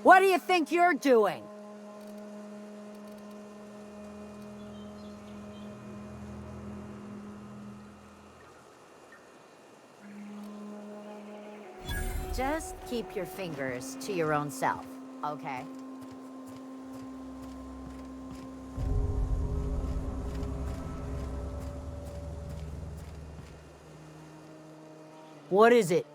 What do you think you're doing? Just keep your fingers to your own self, okay? What is it?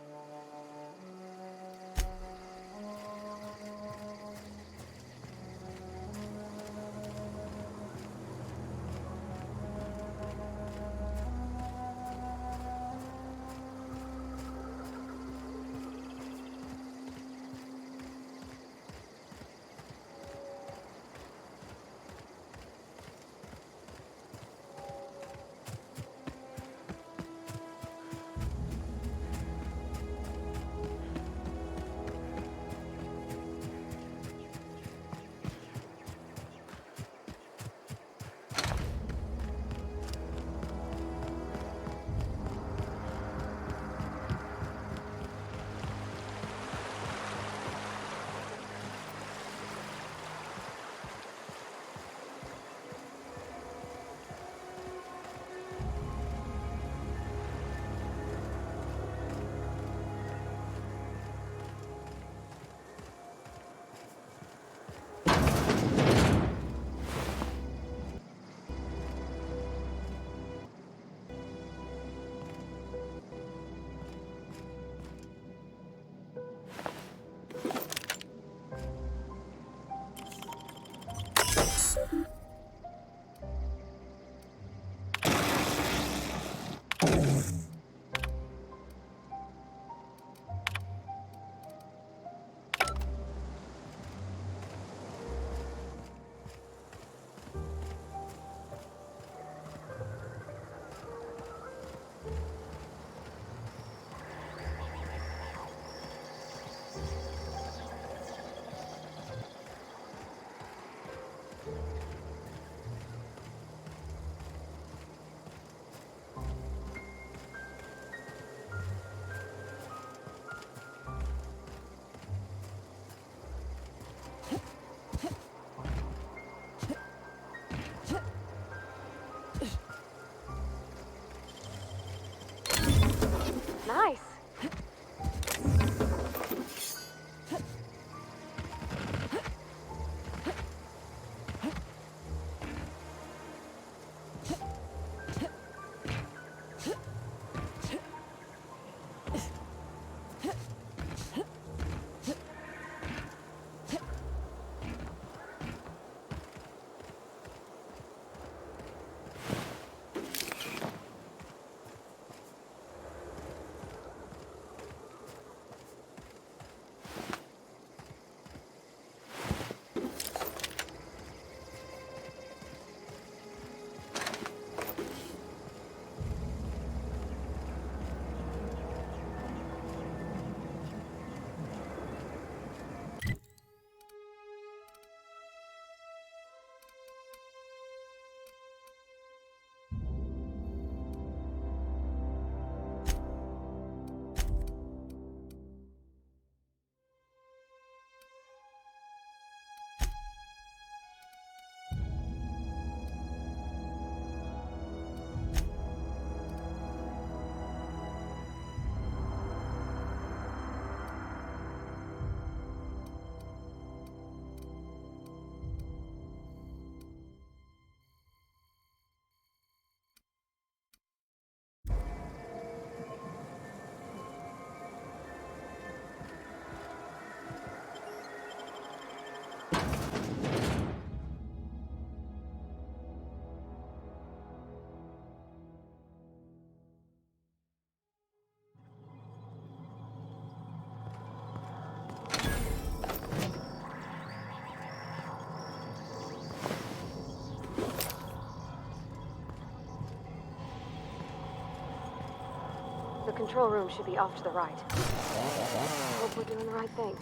Nice. The control room should be off to the right. Hope we're doing the right thing.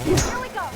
Here we go!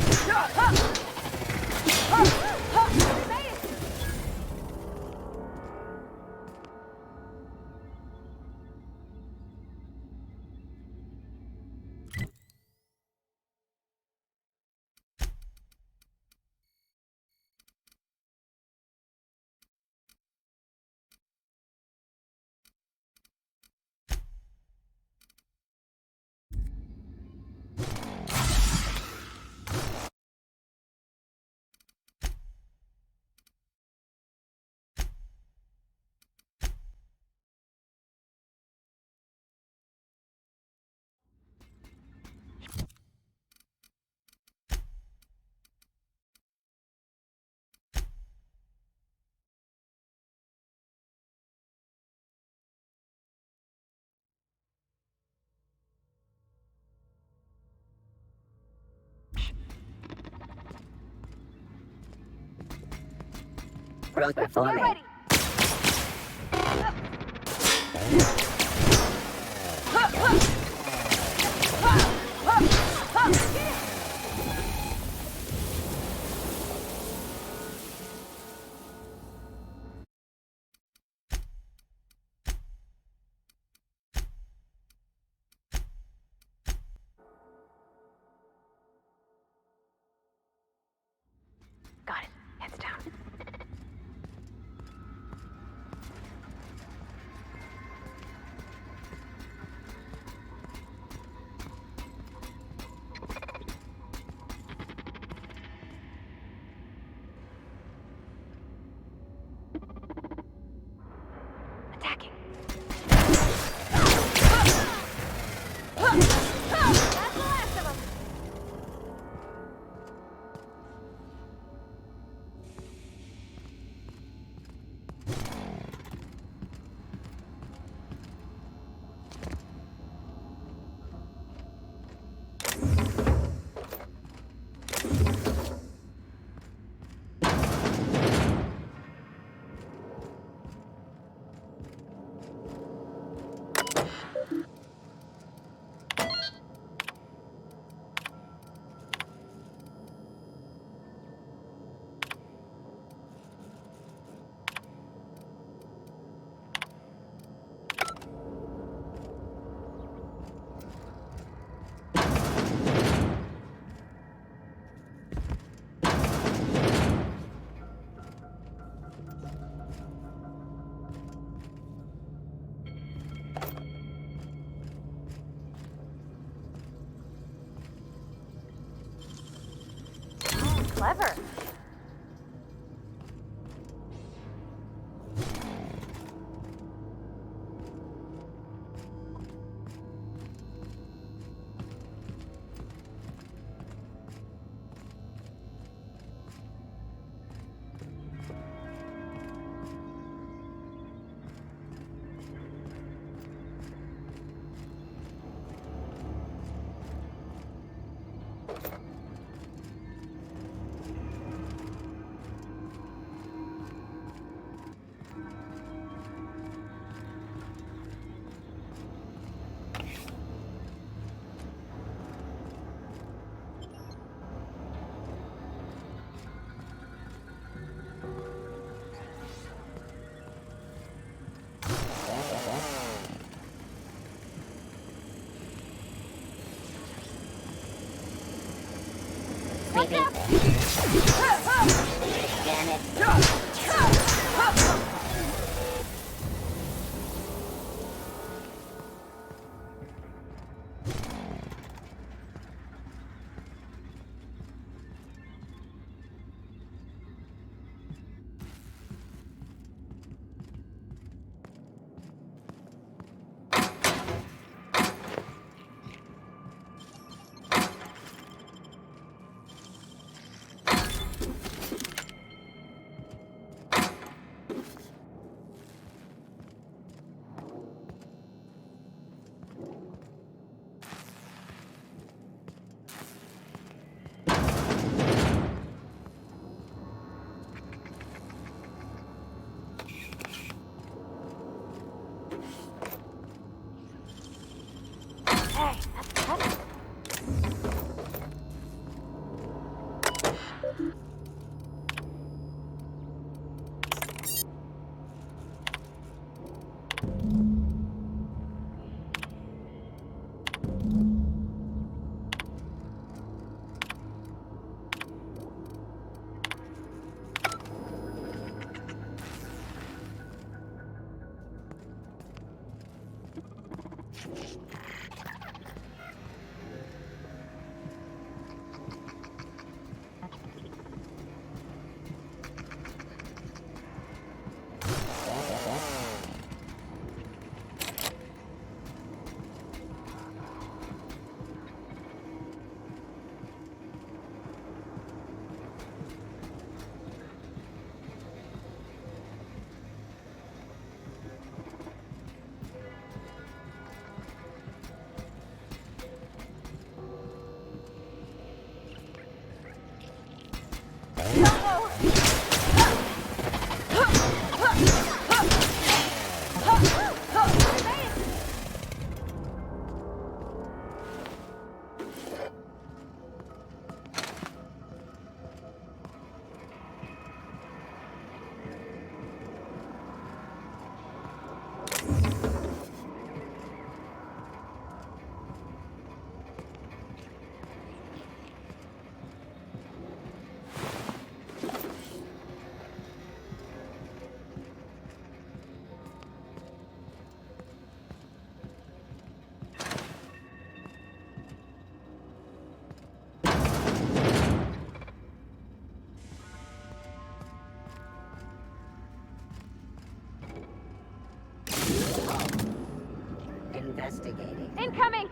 pronto pra fome? Get ready. Got it. Heads down. Attacking. That's the last of them. Clever. Creepy. Damn it. Hey, that's better. investigating. Incoming!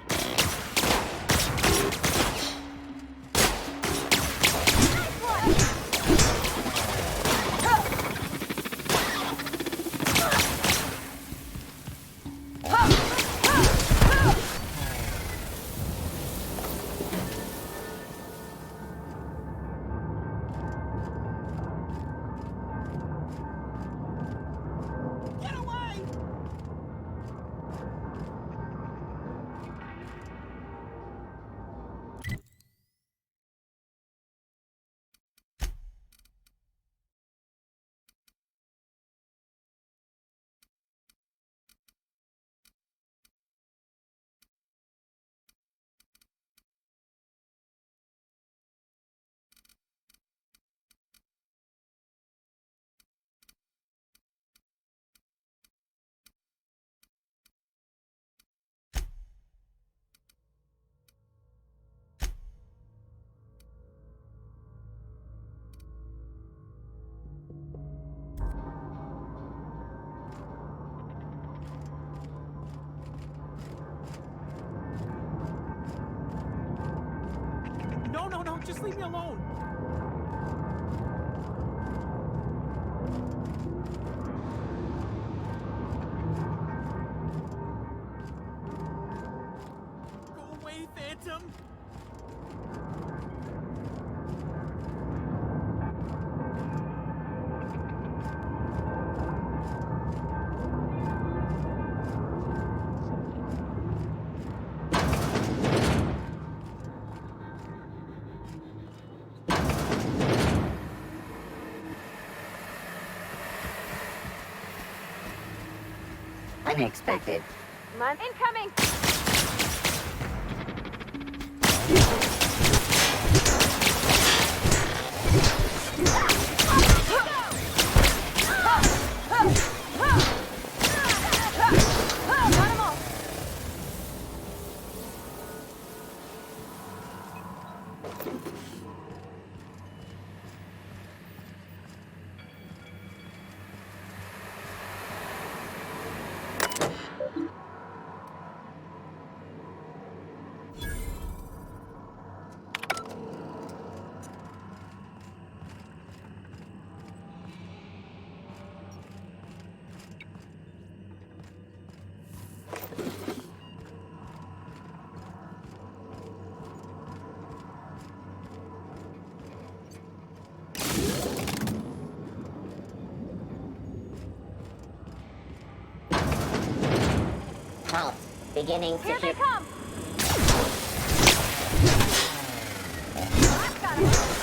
No, just leave me alone. Go away, Phantom. Unexpected. Man incoming! Halt. Beginning Here they secure. come! I've got 'em.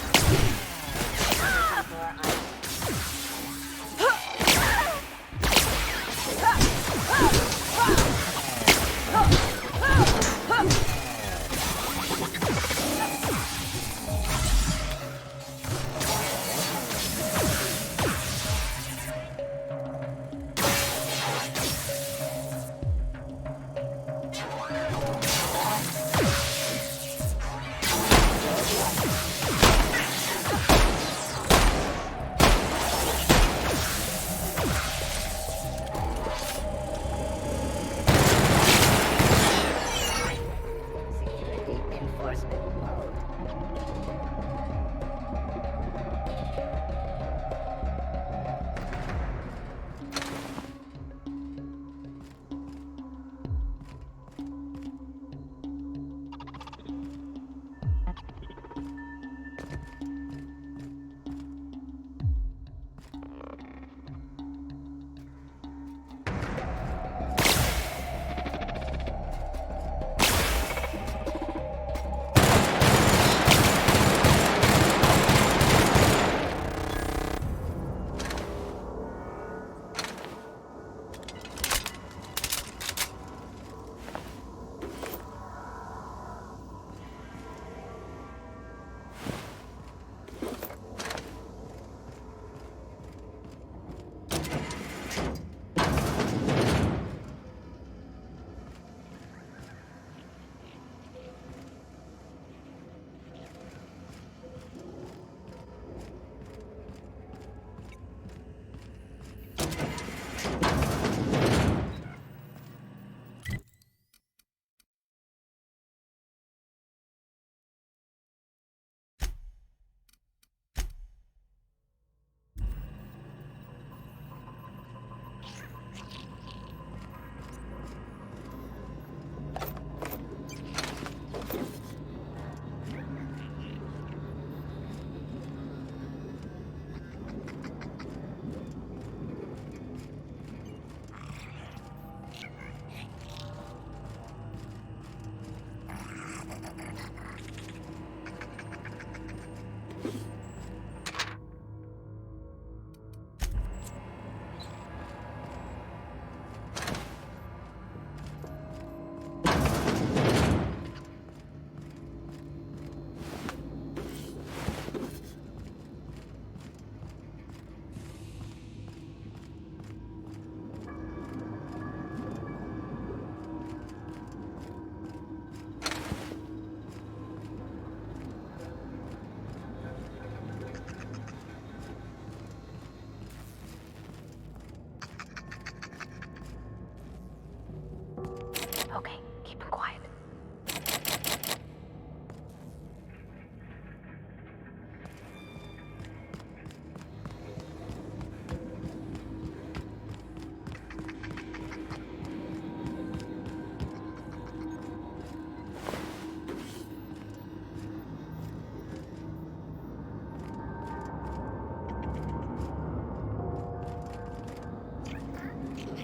Okay, keep it quiet.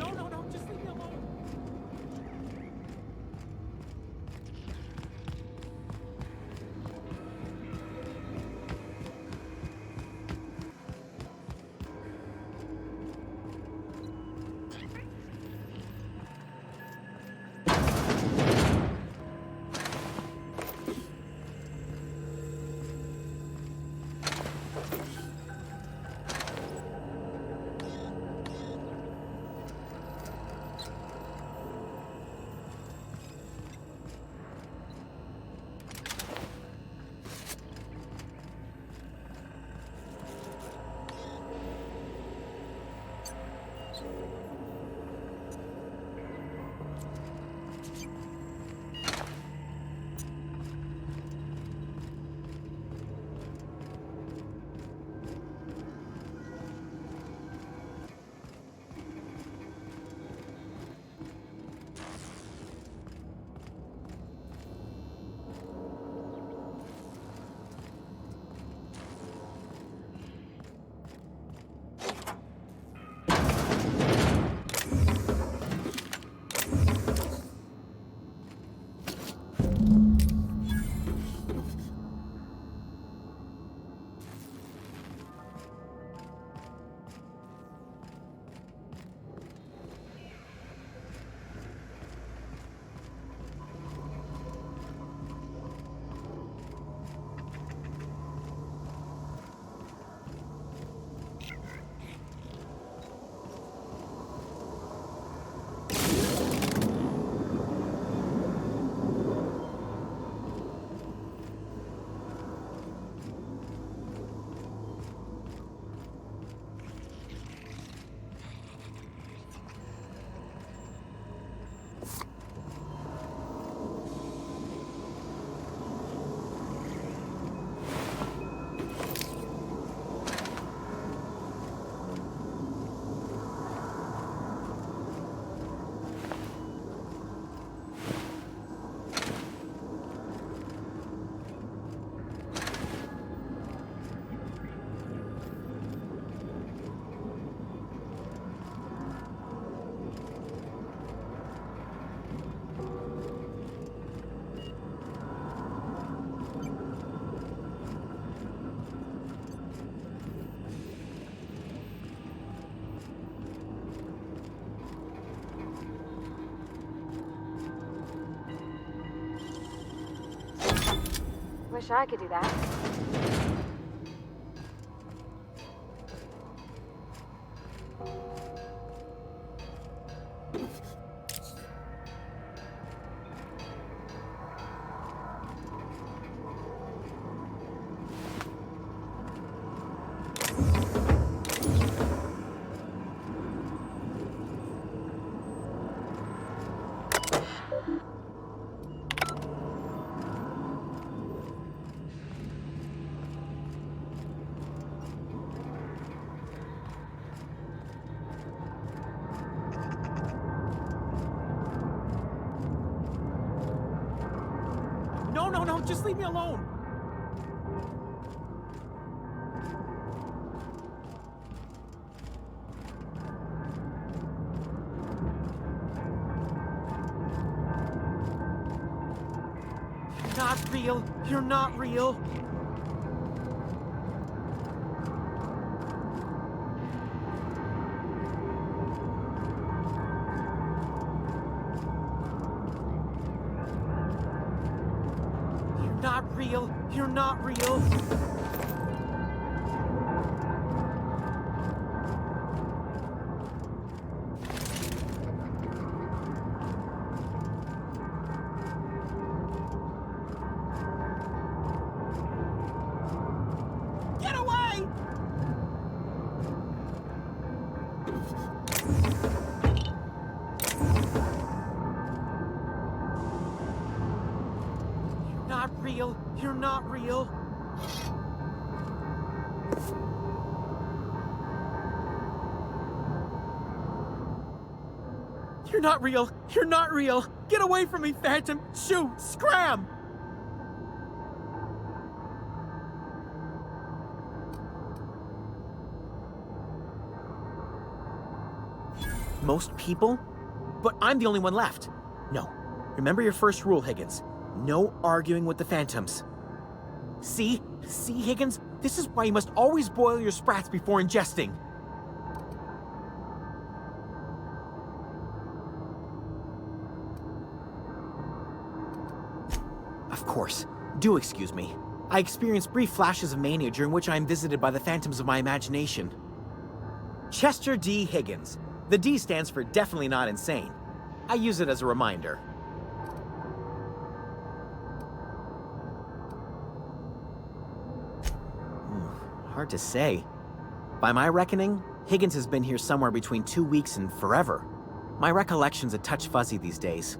No, just leave me alone. Wish I could do that. No, just leave me alone. You're not real. You're not real. You're not real. You're not real. Get away! not real. You're not real. You're not real. You're not real. Get away from me, Phantom. Shoot. Scram. Most people? But I'm the only one left. No. Remember your first rule, Higgins. No arguing with the Phantoms. See? See, Higgins? This is why you must always boil your sprats before ingesting. Of course. Do excuse me. I experience brief flashes of mania during which I am visited by the phantoms of my imagination. Chester D. Higgins. The D stands for definitely not insane. I use it as a reminder. Hard to say. By my reckoning, Higgins has been here somewhere between 2 weeks and forever. My recollection's a touch fuzzy these days.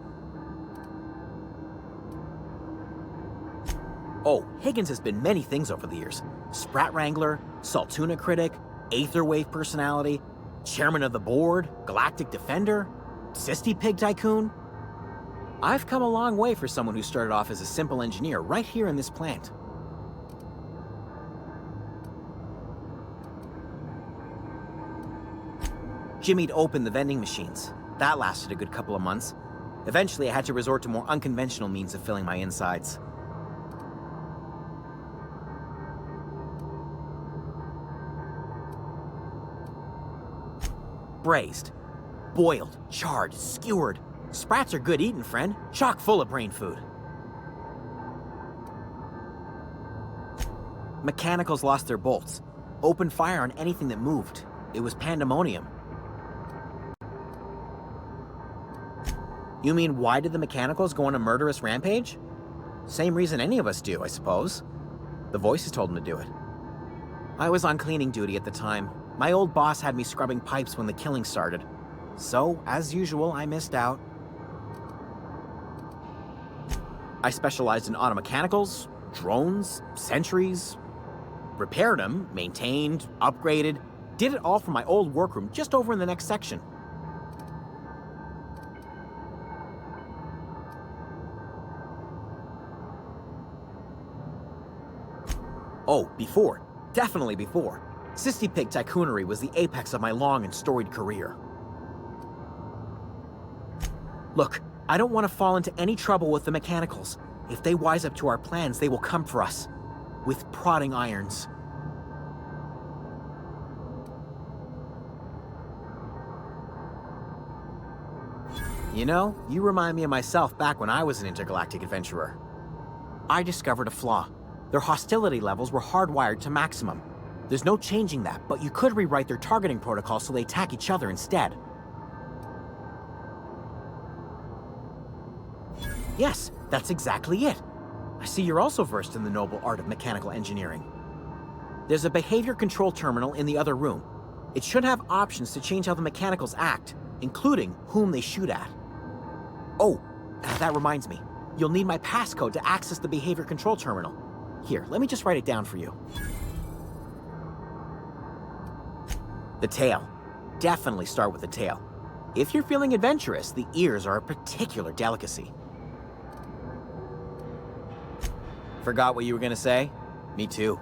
Oh, Higgins has been many things over the years. Sprat Wrangler, Saltuna Critic, Aetherwave Personality, Chairman of the Board, Galactic Defender, Sisty Pig Tycoon. I've come a long way for someone who started off as a simple engineer right here in this plant. Jimmy'd opened the vending machines. That lasted a good couple of months. Eventually, I had to resort to more unconventional means of filling my insides. Braised, boiled, charred, skewered. Sprats are good eating, friend. Chock full of brain food. Mechanicals lost their bolts. Opened fire on anything that moved. It was pandemonium. You mean, why did the Mechanicals go on a murderous rampage? Same reason any of us do, I suppose. The voices told them to do it. I was on cleaning duty at the time. My old boss had me scrubbing pipes when the killing started. So, as usual, I missed out. I specialized in automechanicals, drones, sentries. Repaired them, maintained, upgraded. Did it all from my old workroom just over in the next section. Oh, before. Definitely before. Sisty Pig Tycoonery was the apex of my long and storied career. Look, I don't want to fall into any trouble with the Mechanicals. If they wise up to our plans, they will come for us. With prodding irons. You know, you remind me of myself back when I was an intergalactic adventurer. I discovered a flaw. Their hostility levels were hardwired to maximum. There's no changing that, but you could rewrite their targeting protocol so they attack each other instead. Yes, that's exactly it. I see you're also versed in the noble art of mechanical engineering. There's a behavior control terminal in the other room. It should have options to change how the Mechanicals act, including whom they shoot at. Oh, that reminds me. You'll need my passcode to access the behavior control terminal. Here, let me just write it down for you. The tail. Definitely start with the tail. If you're feeling adventurous, the ears are a particular delicacy. Forgot what you were gonna say? Me too.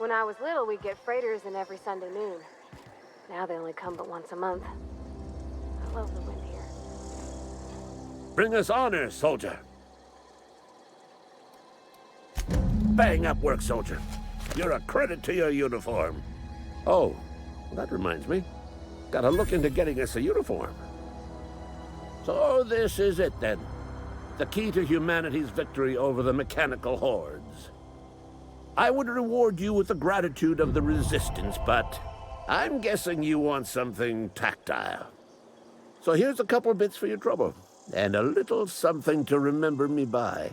When I was little, we'd get freighters in every Sunday noon. Now they only come but once a month. I love the wind here. Bring us honor, soldier. Bang up work, soldier. You're a credit to your uniform. Oh, that reminds me. Gotta look into getting us a uniform. So this is it then. The key to humanity's victory over the mechanical hordes. I would reward you with the gratitude of the Resistance, but I'm guessing you want something tactile. So here's a couple bits for your trouble, and a little something to remember me by.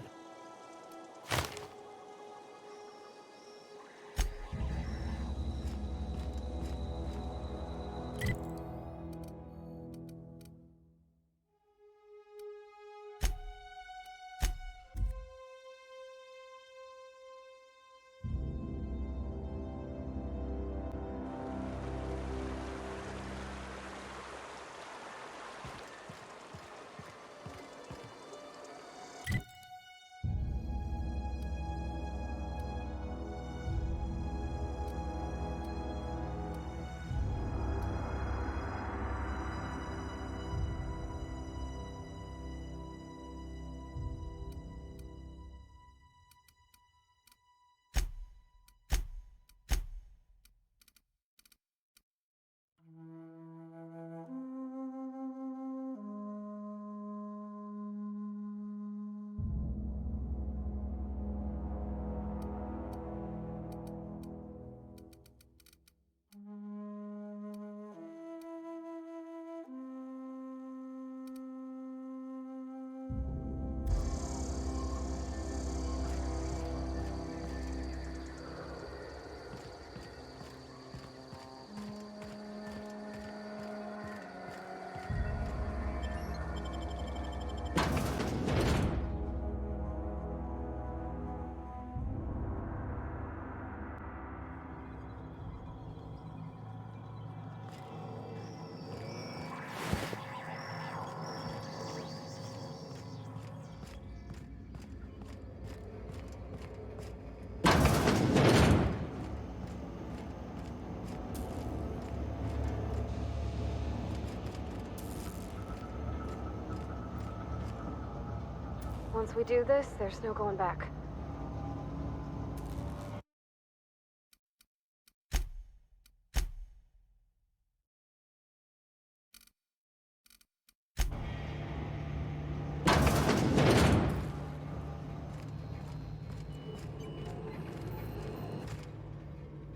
Once we do this, there's no going back.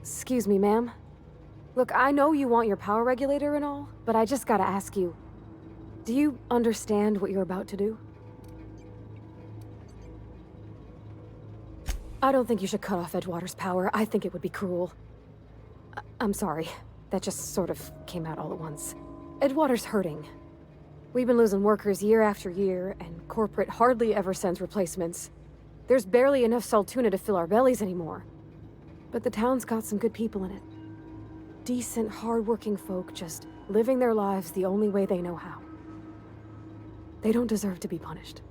Excuse me, ma'am. Look, I know you want your power regulator and all, but I just gotta ask you, do you understand what you're about to do? I don't think you should cut off Edgewater's power. I think it would be cruel. I'm sorry. That just sort of came out all at once. Edgewater's hurting. We've been losing workers year after year, and corporate hardly ever sends replacements. There's barely enough Saltuna to fill our bellies anymore. But the town's got some good people in it. Decent, hard-working folk just living their lives the only way they know how. They don't deserve to be punished.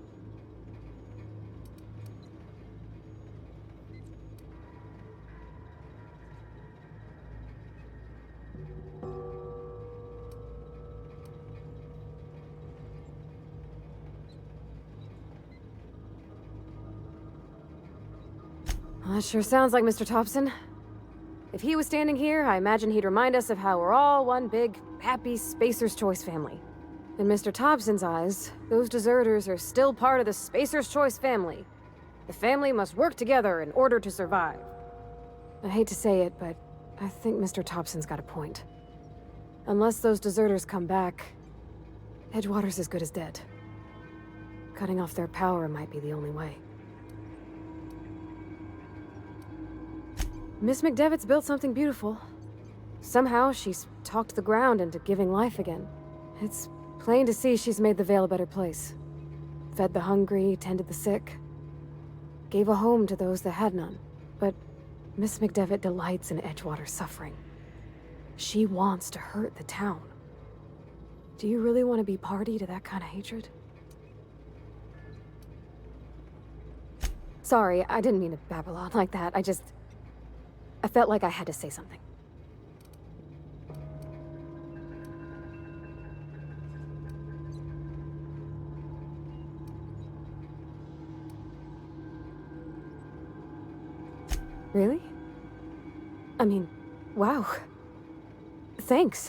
Well, that sure sounds like Mr. Thompson. If he was standing here, I imagine he'd remind us of how we're all one big, happy Spacer's Choice family. In Mr. Thompson's eyes, those deserters are still part of the Spacer's Choice family. The family must work together in order to survive. I hate to say it, but I think Mr. Thompson's got a point. Unless those deserters come back, Edgewater's as good as dead. Cutting off their power might be the only way. Miss McDevitt's built something beautiful. Somehow, she's talked the ground into giving life again. It's plain to see she's made the Vale a better place. Fed the hungry, tended the sick. Gave a home to those that had none. But Miss McDevitt delights in Edgewater's suffering. She wants to hurt the town. Do you really want to be party to that kind of hatred? Sorry, I didn't mean to babble on like that. I felt like I had to say something. Really? I mean, wow. Thanks.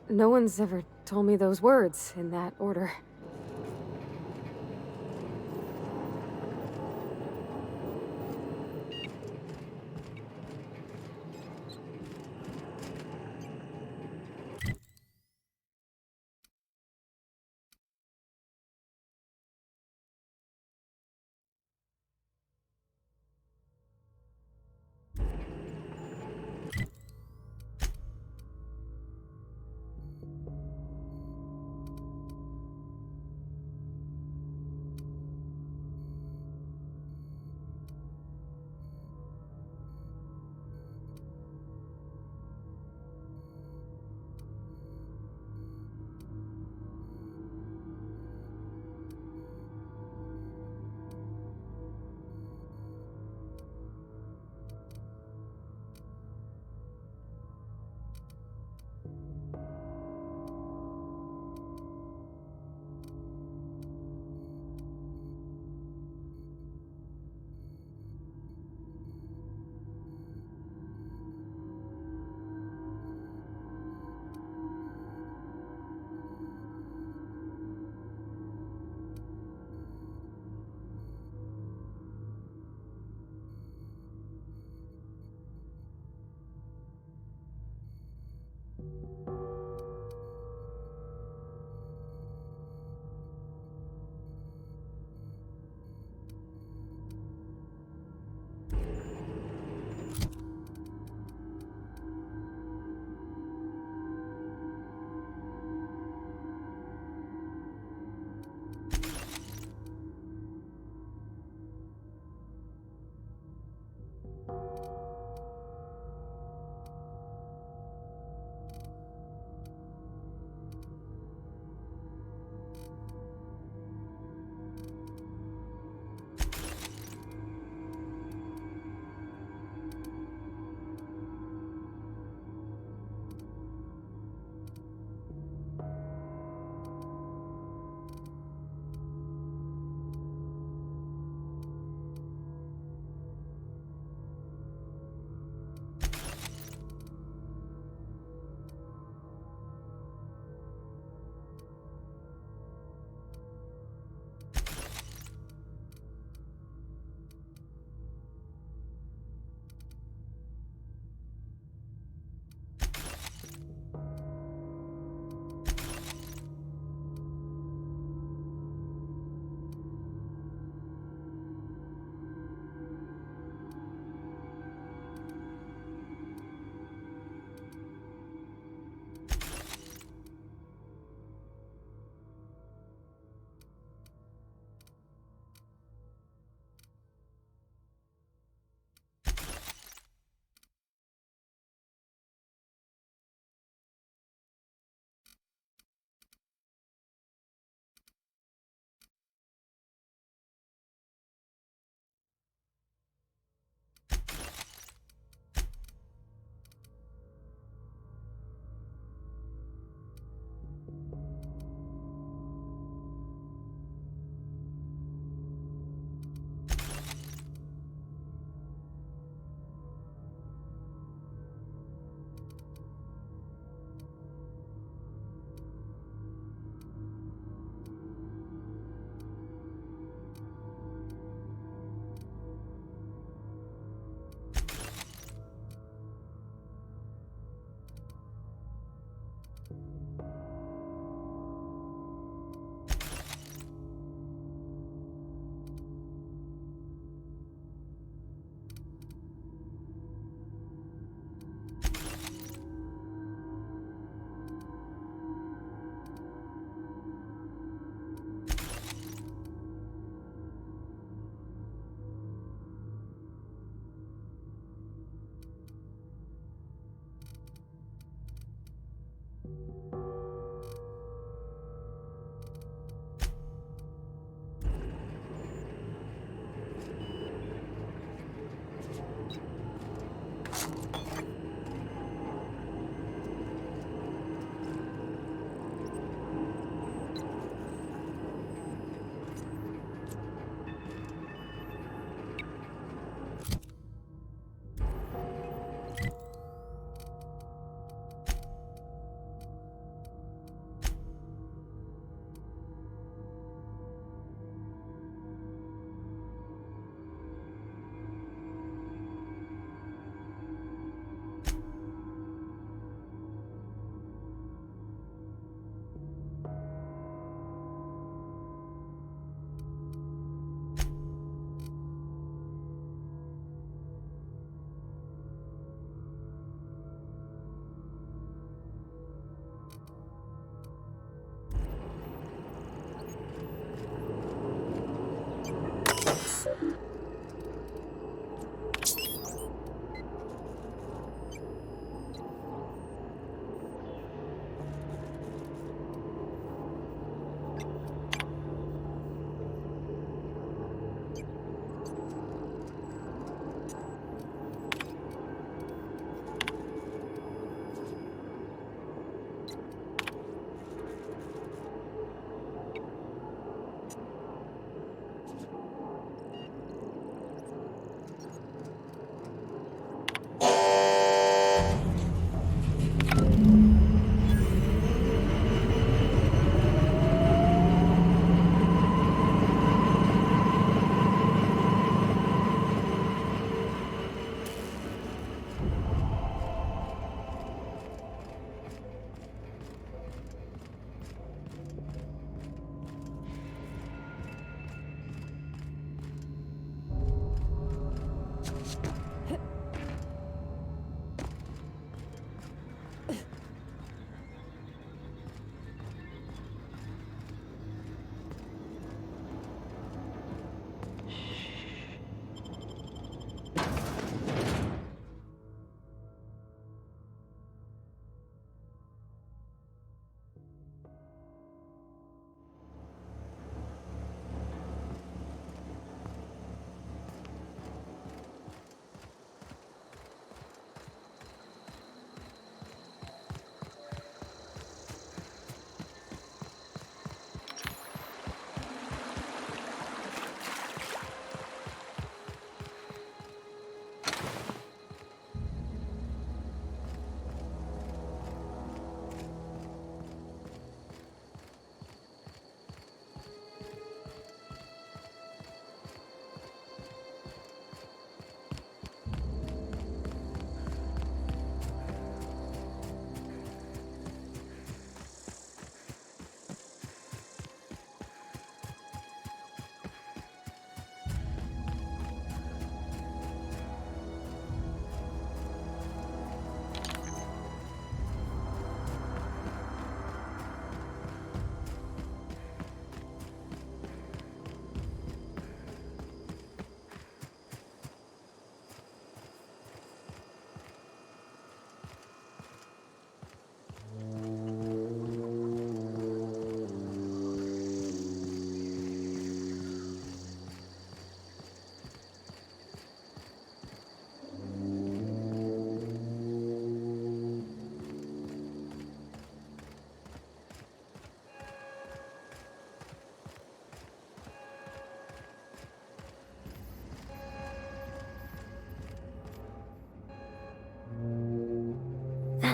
No one's ever told me those words in that order.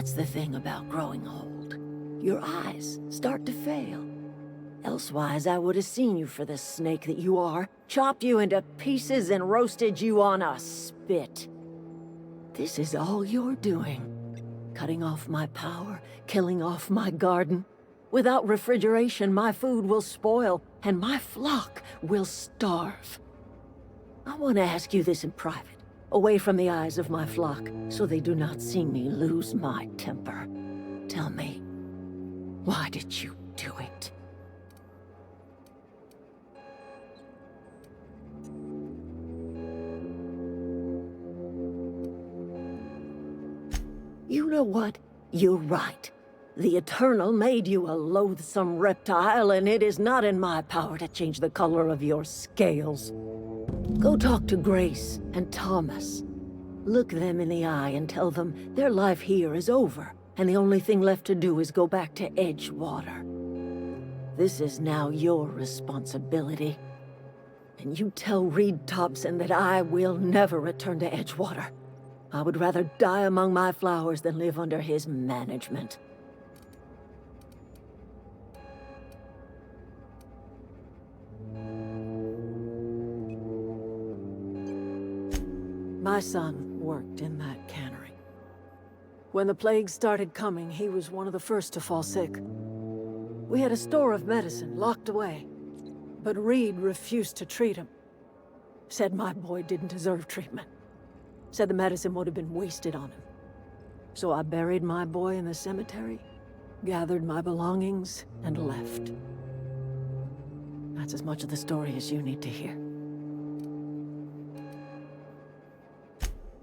That's the thing about growing old. Your eyes start to fail. Elsewise, I would have seen you for the snake that you are, chopped you into pieces and roasted you on a spit. This is all you're doing. Cutting off my power, killing off my garden. Without refrigeration, my food will spoil, and my flock will starve. I want to ask you this in private, away from the eyes of my flock, so they do not see me lose my temper. Tell me, why did you do it? You know what? You're right. The Eternal made you a loathsome reptile, and it is not in my power to change the color of your scales. Go talk to Grace and Thomas. Look them in the eye and tell them their life here is over, and the only thing left to do is go back to Edgewater. This is now your responsibility. And you tell Reed Thompson that I will never return to Edgewater. I would rather die among my flowers than live under his management. My son worked in that cannery. When the plague started coming, he was one of the first to fall sick. We had a store of medicine locked away, but Reed refused to treat him. Said my boy didn't deserve treatment. Said the medicine would have been wasted on him. So I buried my boy in the cemetery, gathered my belongings, and left. That's as much of the story as you need to hear.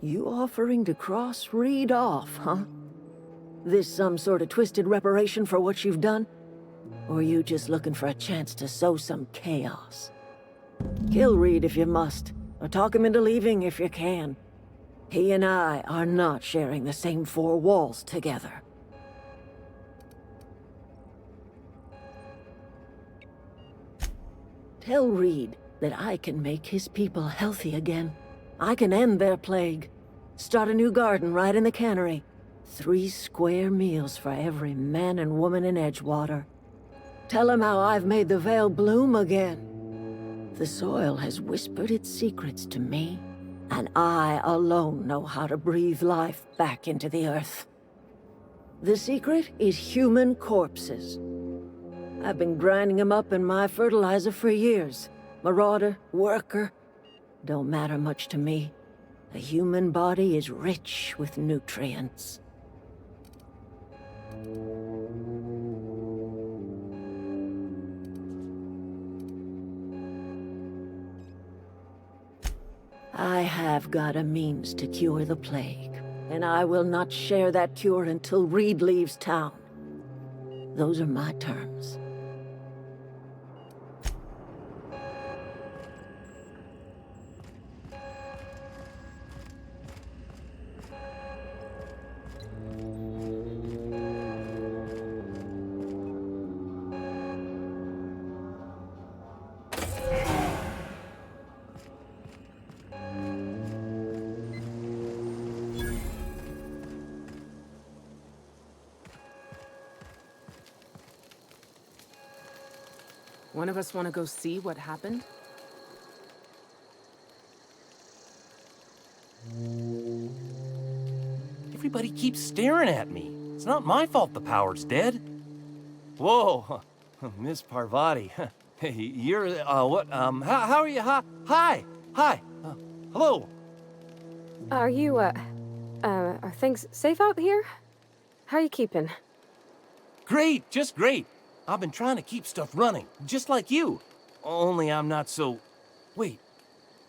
You offering to cross Reed off, huh? This some sort of twisted reparation for what you've done? Or you just looking for a chance to sow some chaos? Kill Reed if you must, or talk him into leaving if you can. He and I are not sharing the same four walls together. Tell Reed that I can make his people healthy again. I can end their plague. Start a new garden right in the cannery. 3 square meals for every man and woman in Edgewater. Tell him how I've made the Vale bloom again. The soil has whispered its secrets to me, and I alone know how to breathe life back into the earth. The secret is human corpses. I've been grinding them up in my fertilizer for years. Marauder, worker, don't matter much to me. The human body is rich with nutrients. I have got a means to cure the plague, and I will not share that cure until Reed leaves town. Those are my terms. One of us want to go see what happened? Everybody keeps staring at me. It's not my fault the power's dead. Whoa, Miss Parvati. Hey, you're, what, how are you? Hi, hello. Are you, are things safe out here? How are you keeping? Great, just great. I've been trying to keep stuff running, just like you. Only I'm not so... Wait,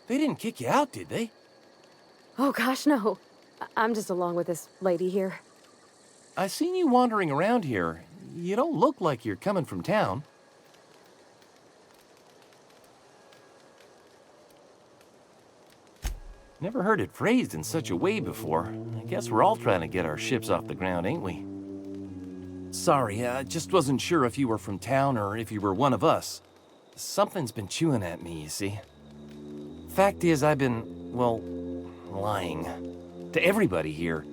they didn't kick you out, did they? Oh gosh, no. I'm just along with this lady here. I seen you wandering around here. You don't look like you're coming from town. Never heard it phrased in such a way before. I guess we're all trying to get our ships off the ground, ain't we? Sorry, I just wasn't sure if you were from town or if you were one of us. Something's been chewing at me, you see. Fact is, I've been, well, lying. To everybody here.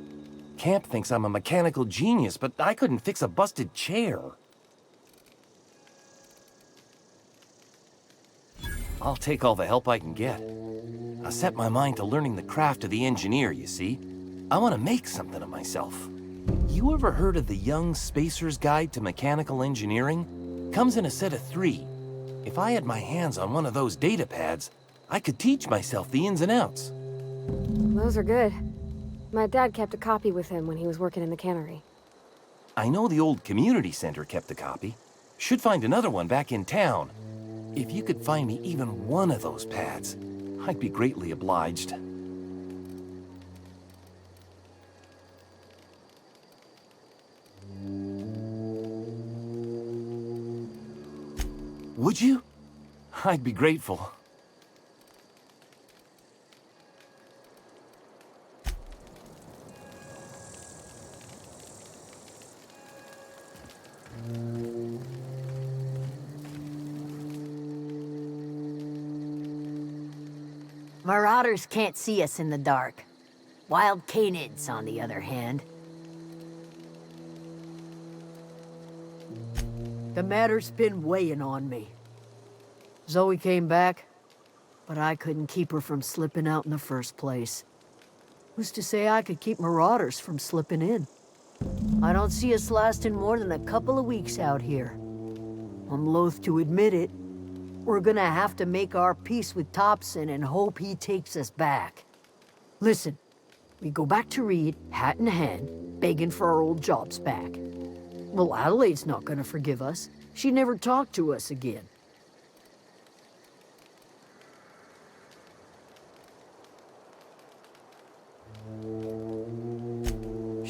Camp thinks I'm a mechanical genius, but I couldn't fix a busted chair. I'll take all the help I can get. I set my mind to learning the craft of the engineer, you see. I want to make something of myself. You ever heard of the Young Spacer's Guide to Mechanical Engineering? Comes in a set of 3. If I had my hands on one of those data pads, I could teach myself the ins and outs. Those are good. My dad kept a copy with him when he was working in the cannery. I know the old community center kept a copy. Should find another one back in town. If you could find me even one of those pads, I'd be greatly obliged. Would you? I'd be grateful. Marauders can't see us in the dark. Wild canids, on the other hand. The matter's been weighing on me. Zoe came back, but I couldn't keep her from slipping out in the first place. Who's to say I could keep marauders from slipping in? I don't see us lasting more than a couple of weeks out here. I'm loath to admit it. We're gonna have to make our peace with Topson and hope he takes us back. Listen, we go back to Reed, hat in hand, begging for our old jobs back. Well, Adelaide's not gonna forgive us. She never talked to us again.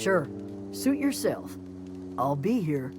Sure. Suit yourself. I'll be here.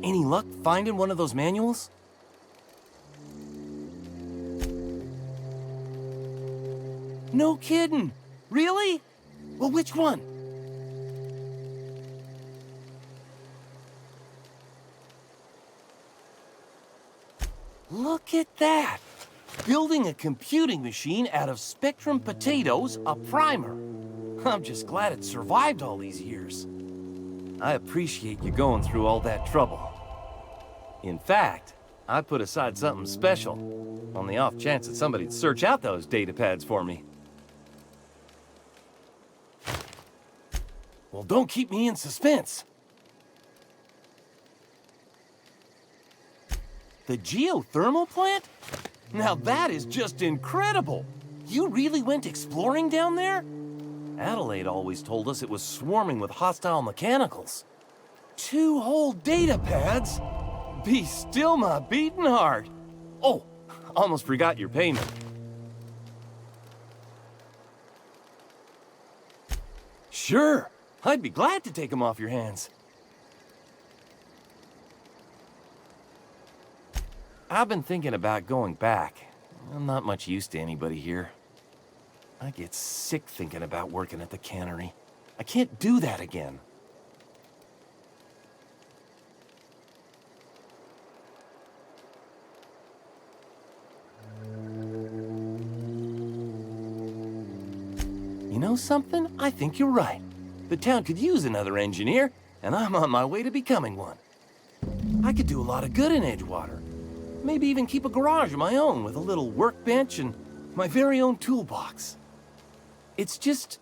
Any luck finding one of those manuals? No kidding! Really? Well, which one? Look at that! Building a computing machine out of Spectrum potatoes, a primer. I'm just glad it survived all these years. I appreciate you going through all that trouble. In fact, I put aside something special, on the off chance that somebody'd search out those data pads for me. Well, don't keep me in suspense. The geothermal plant? Now that is just incredible! You really went exploring down there? Adelaide always told us it was swarming with hostile mechanicals. 2 whole data pads? Be still my beating heart. Oh, almost forgot your payment. Sure, I'd be glad to take them off your hands. I've been thinking about going back. I'm not much use to anybody here. I get sick thinking about working at the cannery. I can't do that again. You know something? I think you're right. The town could use another engineer, and I'm on my way to becoming one. I could do a lot of good in Edgewater. Maybe even keep a garage of my own with a little workbench and my very own toolbox. It's just...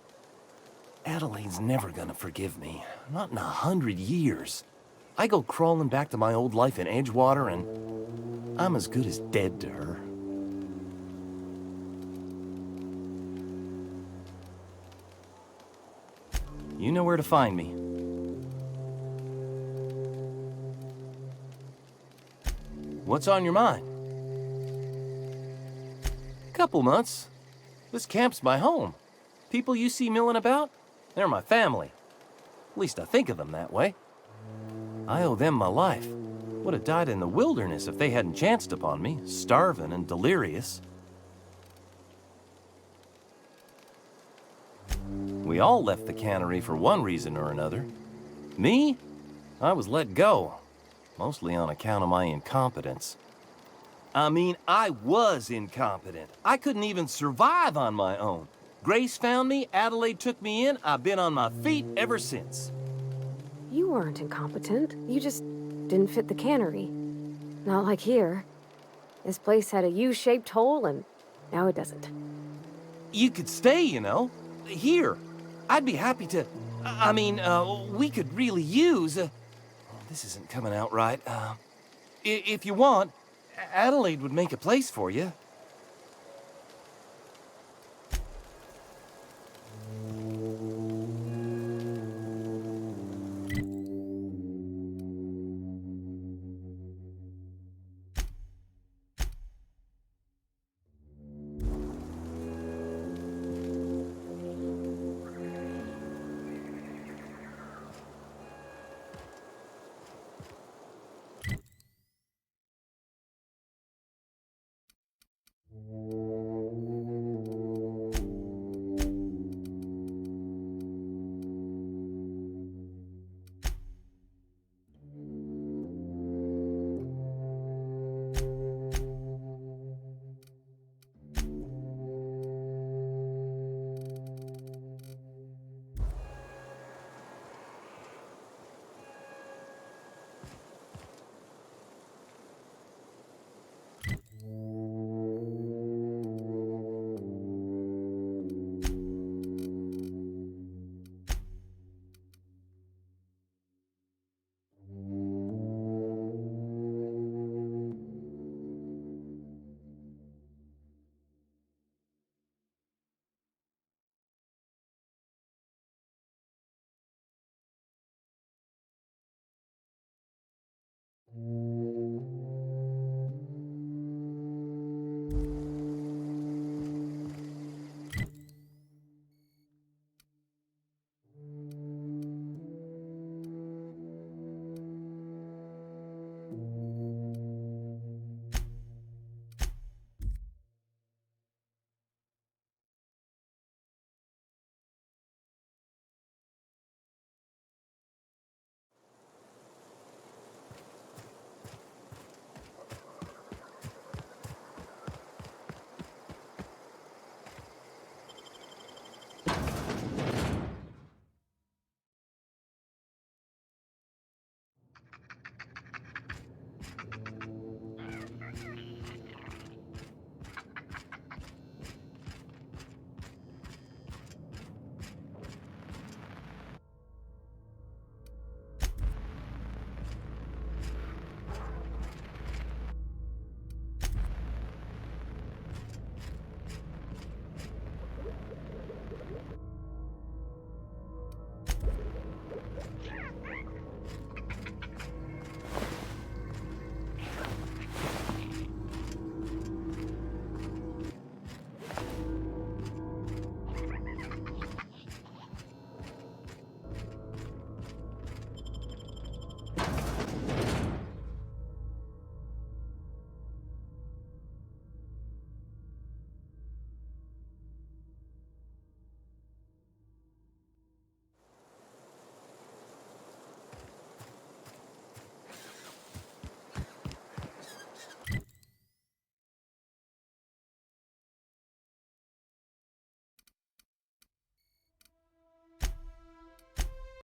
Adelaide's never gonna forgive me. Not in 100 years. I go crawling back to my old life in Edgewater, and I'm as good as dead to her. You know where to find me. What's on your mind? Couple months. This camp's my home. People you see milling about, they're my family. At least I think of them that way. I owe them my life. Would have died in the wilderness if they hadn't chanced upon me, starving and delirious. We all left the cannery for one reason or another. Me? I was let go, mostly on account of my incompetence. I mean, I was incompetent. I couldn't even survive on my own. Grace found me, Adelaide took me in, I've been on my feet ever since. You weren't incompetent. You just didn't fit the cannery. Not like here. This place had a U-shaped hole, and now it doesn't. You could stay, you know. Here. I'd be happy to... I mean, we could really use... this isn't coming out right. If you want, Adelaide would make a place for you.